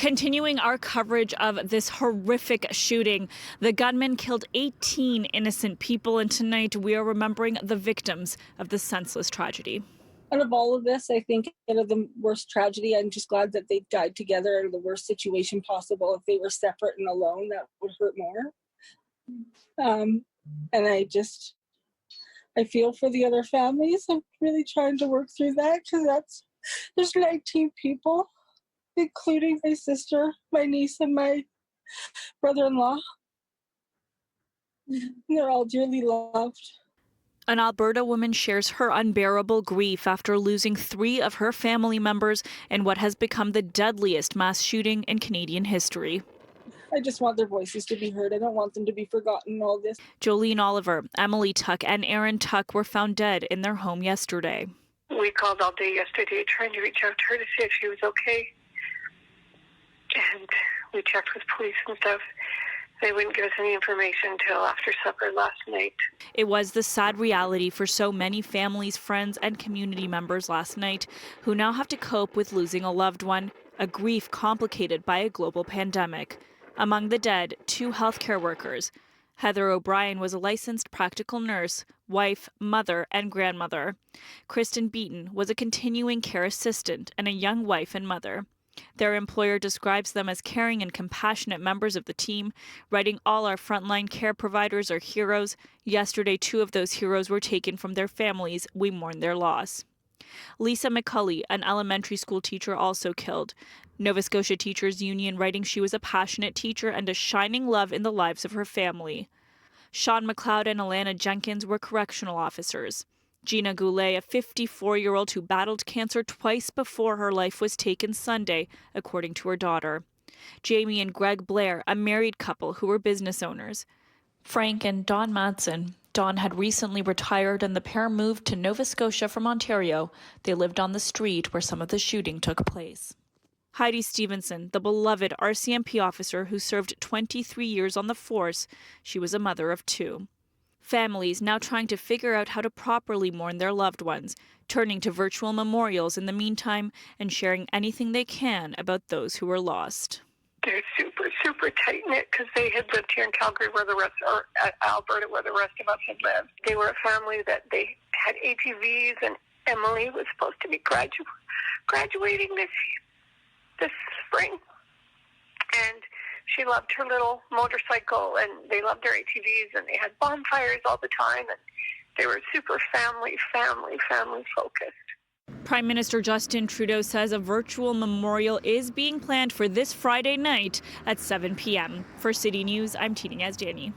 Continuing our coverage of this horrific shooting, the gunman killed 18 innocent people, and tonight we are remembering the victims of the senseless tragedy. Out of all of this, I think out of the worst tragedy, I'm just glad that they died together in the worst situation possible. If they were separate and alone, that would hurt more. And I feel for the other families. I'm really trying to work through that because there's 19 people, including my sister, my niece, and my brother-in-law. And they're all dearly loved. An Alberta woman shares her unbearable grief after losing 3 of her family members in what has become the deadliest mass shooting in Canadian history. I just want their voices to be heard. I don't want them to be forgotten in all this. Jolene Oliver, Emily Tuck, and Aaron Tuck were found dead in their home yesterday. We called all day yesterday trying to reach out to her to see if she was okay. And we checked with police and stuff. They wouldn't give us any information until after supper last night. It was the sad reality for so many families, friends, and community members last night who now have to cope with losing a loved one, a grief complicated by a global pandemic. Among the dead, 2 healthcare workers. Heather O'Brien was a licensed practical nurse, wife, mother, and grandmother. KRISTEN BEATON was a continuing care assistant and a young wife and mother. Their employer describes them as caring and compassionate members of the team, writing, "All our frontline care providers are heroes. Yesterday, 2 of those heroes were taken from their families. We mourn their loss." Lisa McCulley, an elementary school teacher, also killed. Nova Scotia Teachers Union writing she was a passionate teacher and a shining love in the lives of her family. Sean McLeod and ALANNA Jenkins were correctional officers. Gina Goulet, a 54-year-old who battled cancer twice before her life was taken Sunday, according to her daughter. Jamie and Greg BLAIR, a married couple who were business owners. Frank and Dawn MADSEN. Dawn had recently retired and the pair moved to Nova Scotia from Ontario. They lived on the street where some of the shooting took place. HEIDI STEVENSON, the beloved RCMP officer who served 23 years on the force. She was a mother of 2. Families now trying to figure out how to properly mourn their loved ones, turning to virtual memorials in the meantime and sharing anything they can about those who were lost. They're super, super tight-knit because they had lived here in Calgary or Alberta where the rest of us had lived. They were a family that they had ATVs, and Emily was supposed to be graduating this spring. And she loved her little motorcycle, and they loved their ATVs, and they had bonfires all the time, and they were super family focused. Prime Minister Justin Trudeau says a virtual memorial is being planned for this Friday night at 7 p.m. For City News, I'm Yazdani.